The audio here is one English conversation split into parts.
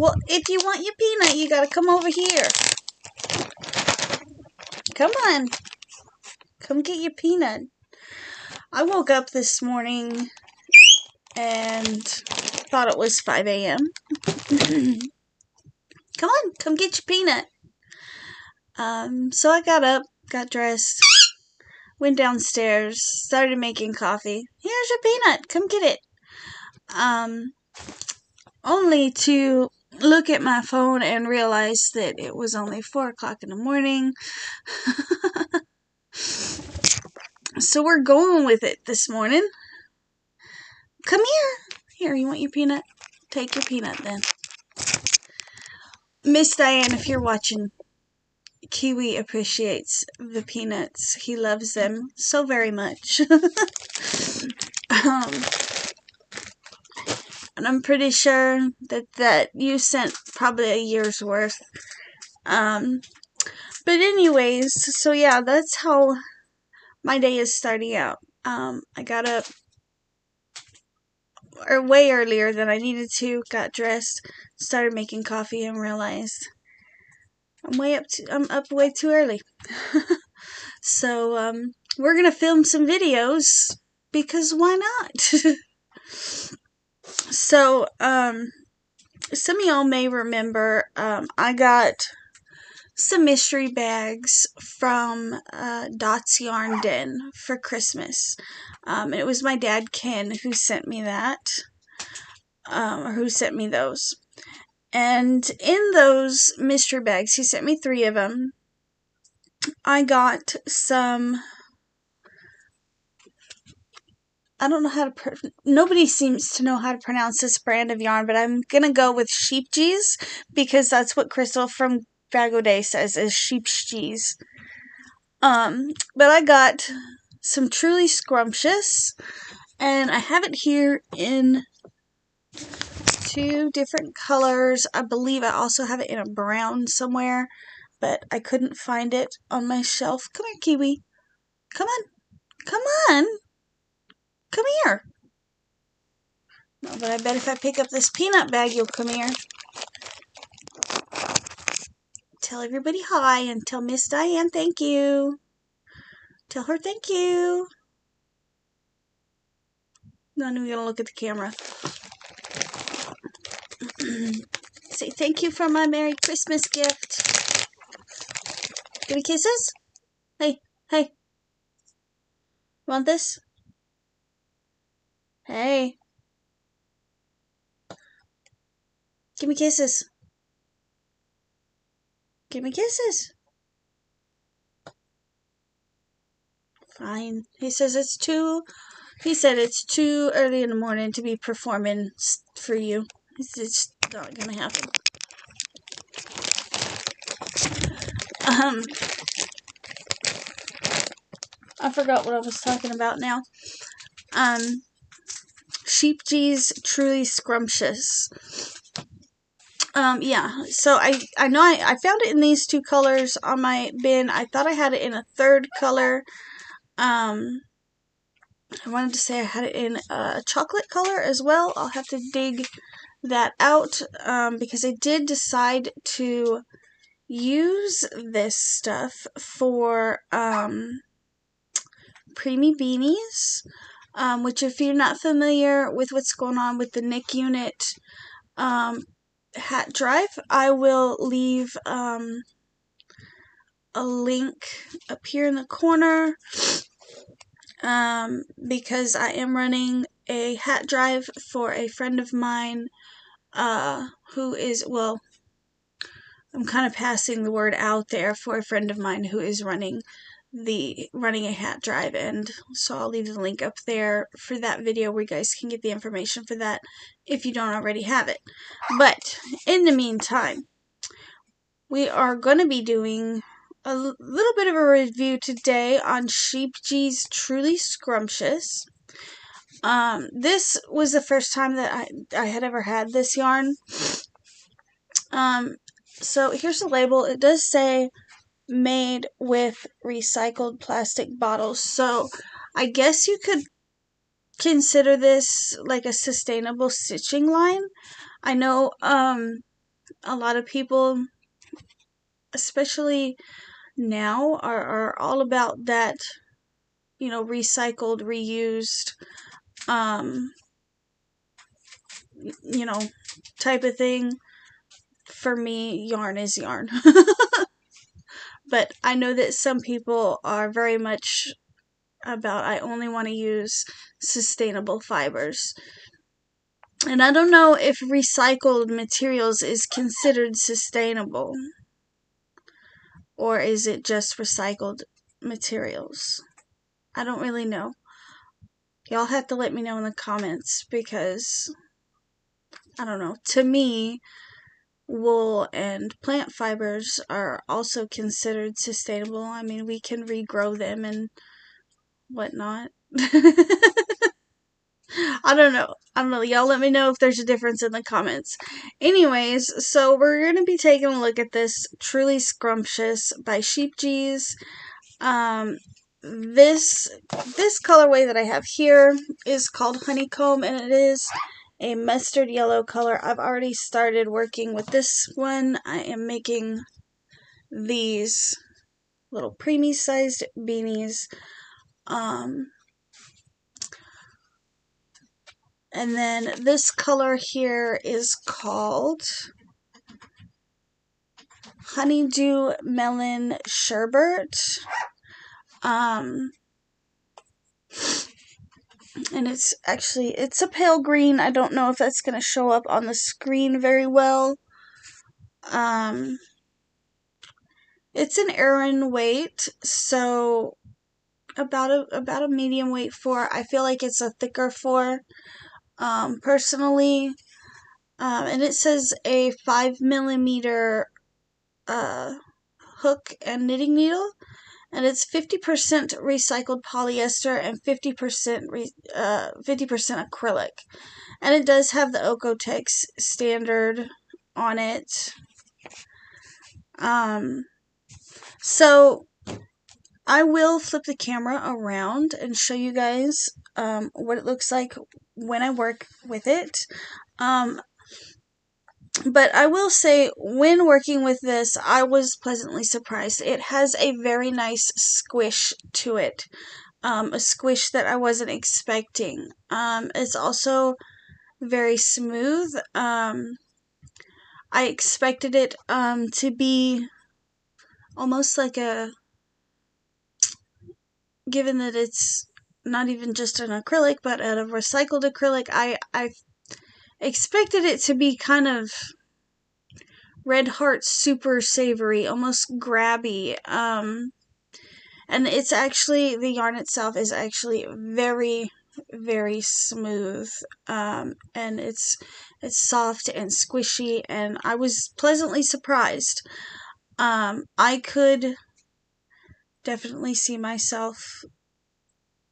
Well, if you want your peanut, you gotta come over here. Come on. Come get your peanut. I woke up this morning and thought it was 5 a.m. Come on, come get your peanut. So I got up, got dressed, went downstairs, started making coffee. Here's your peanut, come get it. Only to look at my phone and realize that it was only 4 o'clock in the morning. So we're going with it this morning. Come here. Here, you want your peanut? Take your peanut then. Miss Diane, if you're watching, Kiwi appreciates the peanuts. He loves them so very much. And I'm pretty sure that you sent probably a year's worth. But anyways, so yeah, that's how my day is starting out. I got up way earlier than I needed to, got dressed, started making coffee, and realized I'm up way too early. So we're gonna film some videos because why not? So some of y'all may remember I got some mystery bags from Dot's Yarn Den for Christmas. And it was my dad, Ken, who sent me that, or who sent me those. And in those mystery bags, he sent me 3 of them. I got some, I don't know how to, nobody seems to know how to pronounce this brand of yarn, but I'm going to go with Scheepjes because that's what Crystal from Vago Day says is Scheepjes. But I got some Truly Scrumptious, and I have it here in 2 different colors. I believe I also have it in a brown somewhere, but I couldn't find it on my shelf. Come here, Kiwi. Come on. Come on. Come here. No, but I bet if I pick up this peanut bag, you'll come here. Tell everybody hi and tell Miss Diane thank you. Tell her thank you. No, I'm going to look at the camera. Say thank you for my Merry Christmas gift. Give me kisses. Hey, hey. Want this? Hey. Give me kisses. Give me kisses. Fine. He said it's too early in the morning to be performing for you. It's not gonna happen. I forgot what I was talking about now. Scheepjes Truly Scrumptious. Yeah, so I know I found it in these 2 colors on my bin. I thought I had it in a 3rd color. I wanted to say I had it in a chocolate color as well. I'll have to dig that out because I did decide to use this stuff for preemie beanies, which if you're not familiar with what's going on with the Knit Unit hat drive, I will leave a link up here in the corner because I am running a hat drive for a friend of mine who is, well, I'm kind of passing the word out there for a friend of mine who is running a hat drive, and so I'll leave the link up there for that video where you guys can get the information for that if you don't already have it. But in the meantime, we are going to be doing a little bit of a review today on Scheepjes Truly Scrumptious. This was the first time that I had ever had this yarn. So here's the label. It does say made with recycled plastic bottles. So I guess you could consider this like a sustainable stitching line. I know a lot of people, especially now, are all about that, recycled, reused, type of thing. For me, yarn is yarn. But I know that some people are very much about, I only want to use sustainable fibers. And I don't know if recycled materials is considered sustainable, or is it just recycled materials? I don't really know. Y'all have to let me know in the comments, because I don't know. To me, wool and plant fibers are also considered sustainable. I mean, we can regrow them and whatnot. I don't know. Y'all let me know if there's a difference in the comments. Anyways, so we're going to be taking a look at this Truly Scrumptious by Scheepjes. This colorway that I have here is called Honeycomb, and it is a mustard yellow color. I've already started working with this one. I am making these little preemie sized beanies. And then this color here is called Honeydew Melon Sherbet. And it's a pale green. I don't know if that's going to show up on the screen very well. It's an Aran weight, so about a medium weight 4. I feel like it's a thicker 4, personally. And it says a 5mm hook and knitting needle, and it's 50% recycled polyester and 50% acrylic, and it does have the Okotex standard on it. So I will flip the camera around and show you guys what it looks like when I work with it. But I will say, when working with this, I was pleasantly surprised. It has a very nice squish to it. A squish that I wasn't expecting. It's also very smooth. I expected it to be almost like given that it's not even just an acrylic, but a recycled acrylic, I expected it to be kind of Red Heart super savory, almost grabby. And it's actually, the yarn itself is actually very, very smooth. And it's soft and squishy, and I was pleasantly surprised. I could definitely see myself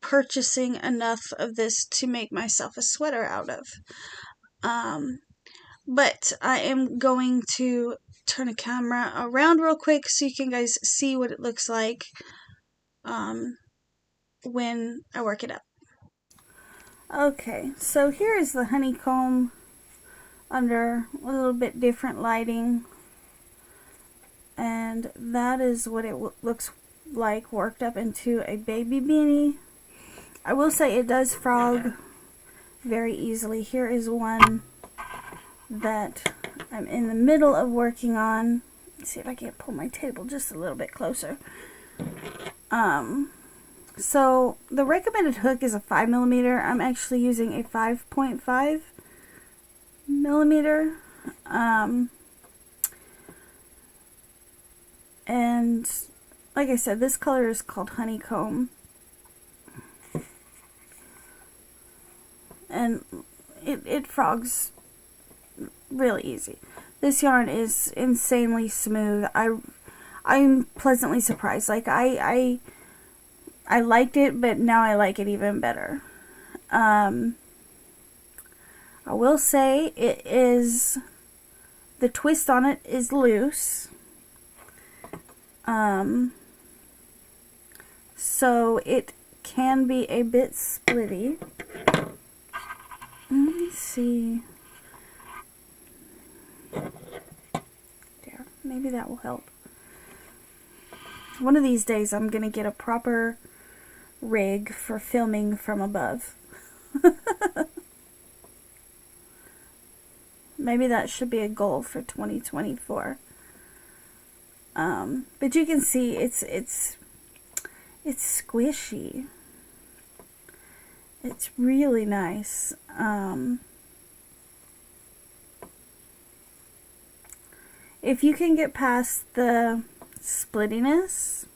purchasing enough of this to make myself a sweater out of. But I am going to turn the camera around real quick so you can guys see what it looks like when I work it up. Okay, so here is the honeycomb under a little bit different lighting, and that is what it looks like worked up into a baby beanie. I will say it does frog very easily. Here is one that I'm in the middle of working on. Let's see if I can't pull my table just a little bit closer. So the recommended hook is a 5mm. I'm actually using a 5.5mm. And like I said, this color is called Honeycomb. And it frogs really easy. This yarn is insanely smooth. I'm pleasantly surprised. Like I liked it, but now I like it even better. I will say the twist on it is loose. So it can be a bit splitty. Let me see. Maybe that will help. One of these days I'm going to get a proper rig for filming from above. Maybe that should be a goal for 2024. But you can see it's squishy. It's really nice. If you can get past the splittiness,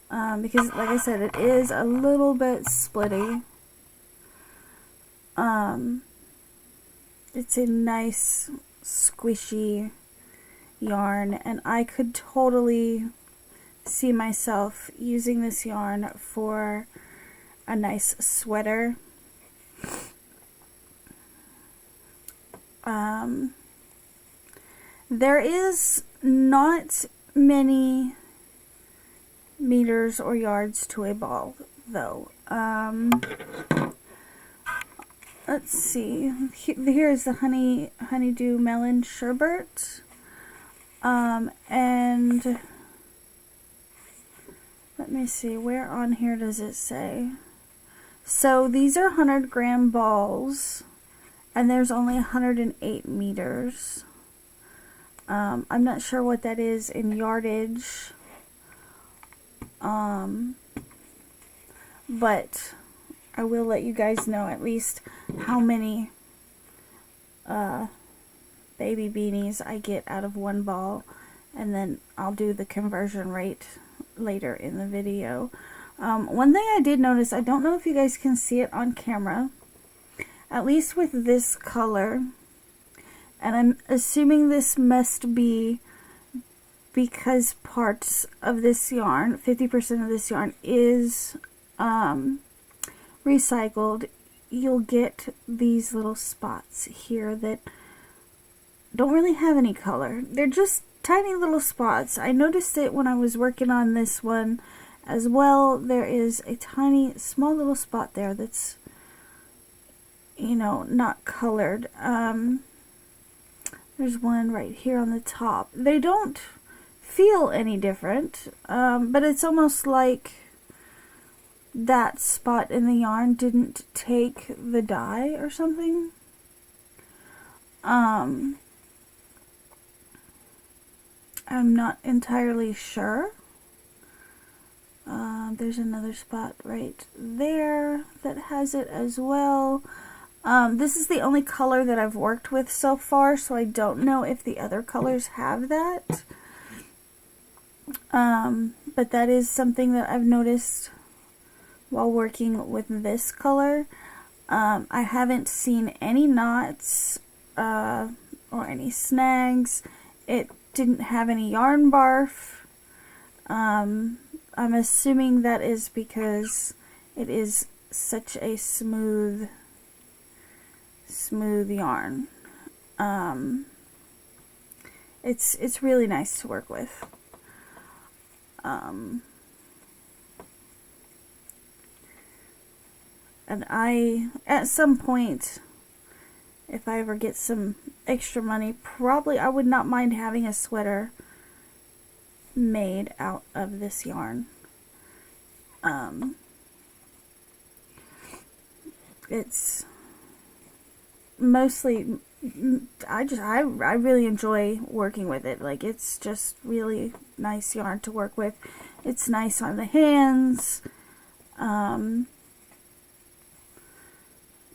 because like I said, it is a little bit splitty. It's a nice squishy yarn, and I could totally see myself using this yarn for a nice sweater. There is not many meters or yards to a ball, though. Let's see. Here's the honeydew melon sherbet. And let me see, where on here does it say? So these are 100-gram balls, and there's only 108 meters. I'm not sure what that is in yardage, but I will let you guys know at least how many baby beanies I get out of one ball, and then I'll do the conversion rate later in the video. One thing I did notice, I don't know if you guys can see it on camera, at least with this color, and I'm assuming this must be because parts of this yarn, 50% of this yarn is recycled. You'll get these little spots here that don't really have any color. They're just tiny little spots. I noticed it when I was working on this one as well. There is a tiny, small little spot there that's, you know, not colored. There's one right here on the top. They don't feel any different, but it's almost like that spot in the yarn didn't take the dye or something. I'm not entirely sure. There's another spot right there that has it as well. This is the only color that I've worked with so far, so I don't know if the other colors have that. But that is something that I've noticed while working with this color. I haven't seen any knots or any snags. It didn't have any yarn barf. I'm assuming that is because it is such a smooth yarn. It's really nice to work with. And at some point, if I ever get some extra money, probably I would not mind having a sweater made out of this yarn. It's mostly, I really enjoy working with it. Like, it's just really nice yarn to work with. It's nice on the hands.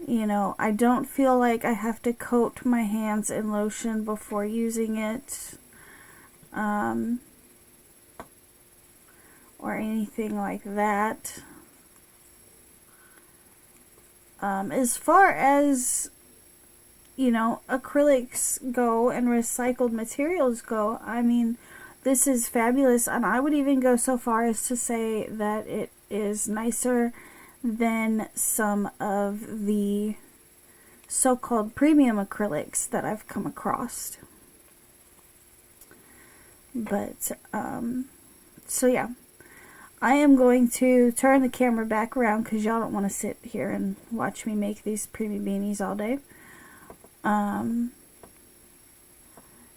You know, I don't feel like I have to coat my hands in lotion before using it, or anything like that. As far as, you know, acrylics go and recycled materials go, I mean, this is fabulous, and I would even go so far as to say that it is nicer than some of the so-called premium acrylics that I've come across. But, so yeah. I am going to turn the camera back around because y'all don't want to sit here and watch me make these preemie beanies all day.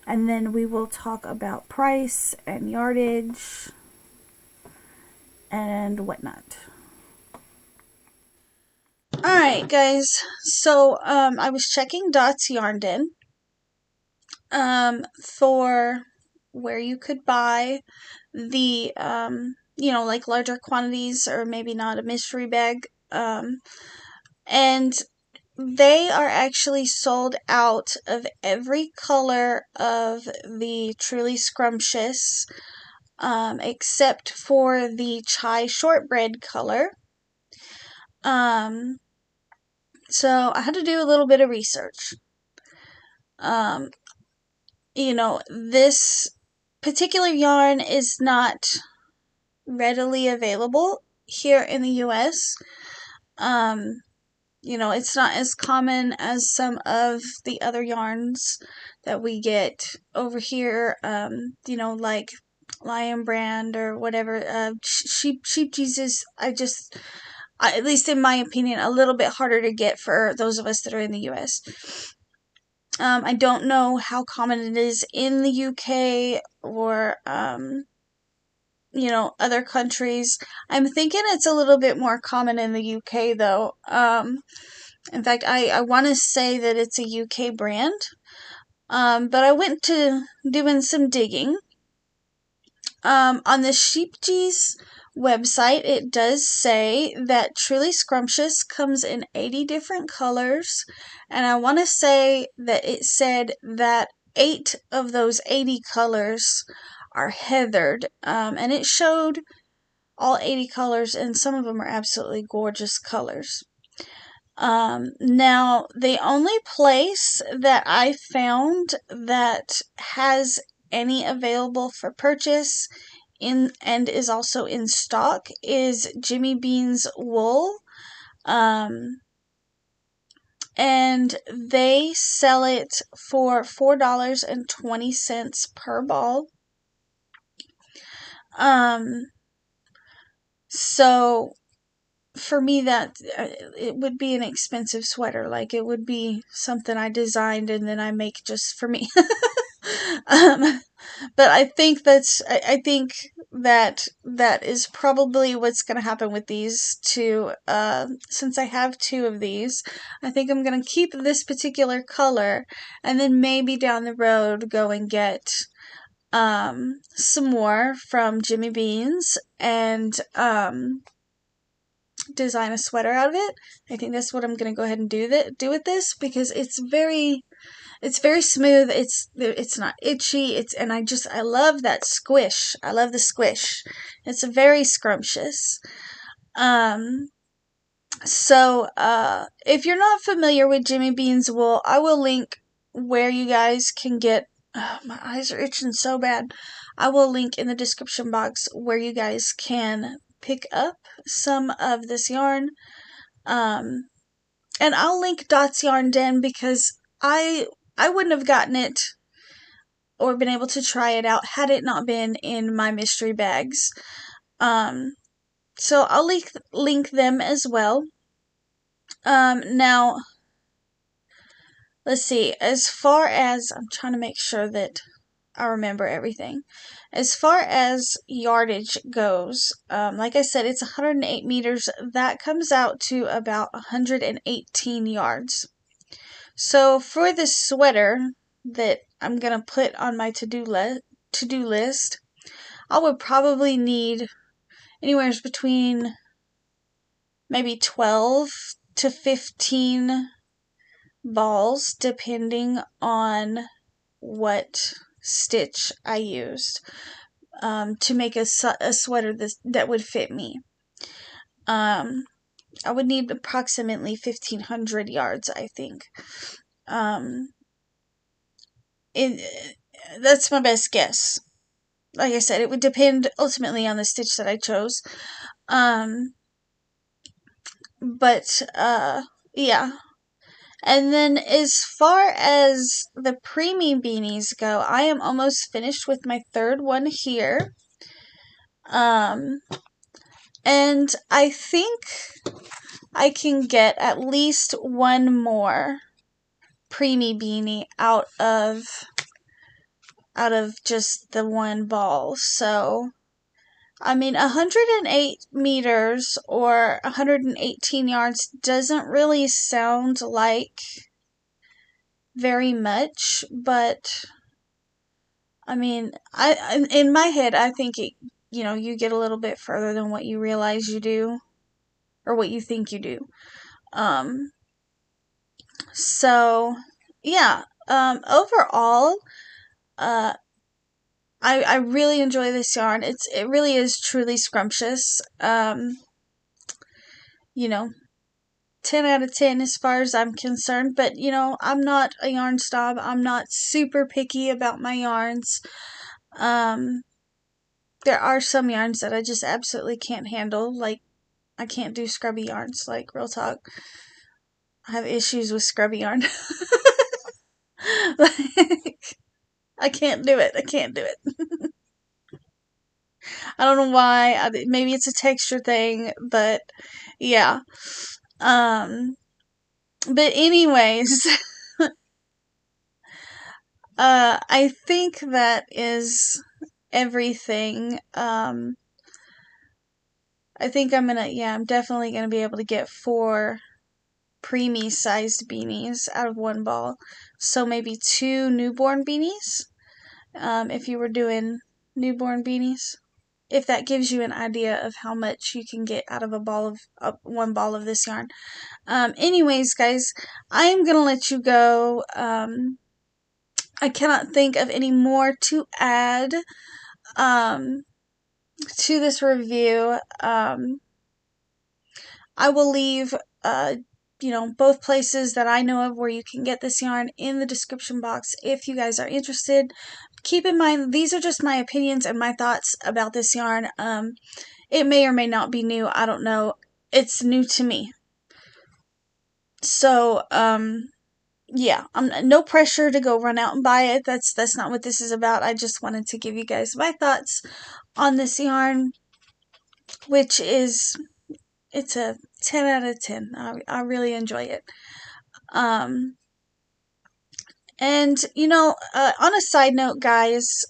and then we will talk about price and yardage and whatnot. Alright guys, so I was checking Dot's Yarn Den for where you could buy the you know, like larger quantities, or maybe not a mystery bag, and they are actually sold out of every color of the Truly Scrumptious, except for the chai shortbread color. So I had to do a little bit of research. You know, this particular yarn is not readily available here in the US. You know, it's not as common as some of the other yarns that we get over here, you know, like Lion Brand or whatever. Scheepjes is, at least in my opinion, a little bit harder to get for those of us that are in the US. I don't know how common it is in the UK or, you know, other countries. I'm thinking it's a little bit more common in the UK though. In fact, I want to say that it's a UK brand. But I went to doing some digging. On the Scheepjes website, it does say that Truly Scrumptious comes in 80 different colors, and I want to say that it said that 8 of those 80 colors are heathered, and it showed all 80 colors, and some of them are absolutely gorgeous colors. Now, the only place that I found that has any available for purchase and is also in stock is Jimmy Bean's wool. And they sell it for $4.20 per ball. So for me, that it would be an expensive sweater. Like, it would be something I designed and then I make just for me. But I think I think that is probably what's going to happen with these two. Since I have 2 of these, I think I'm going to keep this particular color, and then maybe down the road go and get some more from Jimmy Bean's and design a sweater out of it. I think that's what I'm going to go ahead and do with this, because it's very smooth. It's not itchy. And I love that squish. I love the squish. It's very scrumptious. So if you're not familiar with Jimmy Bean's wool, I will link where you guys can get. My eyes are itching so bad. I will link in the description box where you guys can pick up some of this yarn. And I'll link Dot's Yarn Den, because I wouldn't have gotten it or been able to try it out had it not been in my mystery bags. So I'll link them as well. Now, let's see. As far as, I'm trying to make sure that I remember everything. As far as yardage goes, like I said, it's 108 meters. That comes out to about 118 yards. So for the sweater that I'm going to put on my to-do list, I would probably need anywhere between maybe 12 to 15 balls, depending on what stitch I used to make a sweater that would fit me. I would need approximately 1,500 yards, I think. That's my best guess. Like I said, it would depend ultimately on the stitch that I chose. But yeah. And then as far as the preemie beanies go, I am almost finished with my 3rd one here. And I think I can get at least one more preemie beanie out of out of just the one ball. So, I mean, 108 meters or 118 yards doesn't really sound like very much, but I mean, in my head, I think you get a little bit further than what you realize you do, or what you think you do. So yeah, overall, uh, I really enjoy this yarn. It really is truly scrumptious. You know, 10 out of 10 as far as I'm concerned, but I'm not a yarn snob. I'm not super picky about my yarns. There are some yarns that I just absolutely can't handle. Like, I can't do scrubby yarns, like, real talk. I have issues with scrubby yarn. Like, I can't do it. I can't do it. I don't know why. Maybe it's a texture thing, but yeah. But anyways, I think that is everything. I think I'm definitely gonna be able to get 4 preemie sized beanies out of one ball. So maybe 2 newborn beanies, if you were doing newborn beanies. If that gives you an idea of how much you can get out of one ball of this yarn. Anyways, guys, I am gonna let you go. I cannot think of any more to add to this review. I will leave both places that I know of where you can get this yarn in the description box if you guys are interested. Keep in mind, these are just my opinions and my thoughts about this yarn. It may or may not be new. I don't know. It's new to me. So, yeah, no pressure to go run out and buy it. That's not what this is about. I just wanted to give you guys my thoughts on this yarn, which is, it's a 10 out of 10. I really enjoy it. And, on a side note, guys,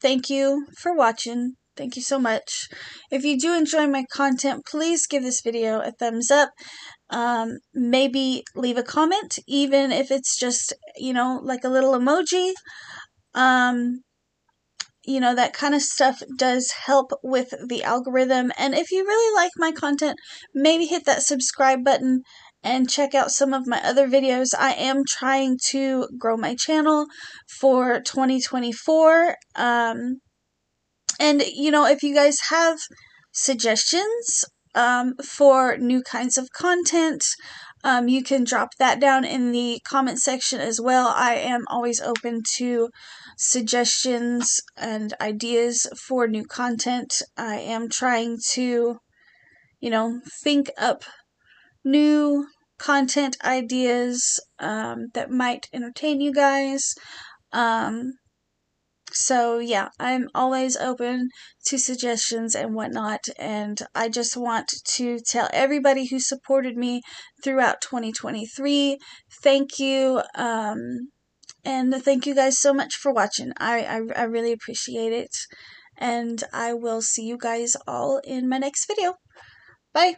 thank you for watching. Thank you so much. If you do enjoy my content, please give this video a thumbs up. Maybe leave a comment, even if it's just, like a little emoji. That kind of stuff does help with the algorithm. And if you really like my content, maybe hit that subscribe button and check out some of my other videos. I am trying to grow my channel for 2024. And, if you guys have suggestions for new kinds of content, you can drop that down in the comment section as well. I am always open to suggestions and ideas for new content. I am trying to, think up new content ideas that might entertain you guys. So yeah, I'm always open to suggestions and whatnot, and I just want to tell everybody who supported me throughout 2023, thank you, and thank you guys so much for watching. I really appreciate it, and I will see you guys all in my next video. Bye!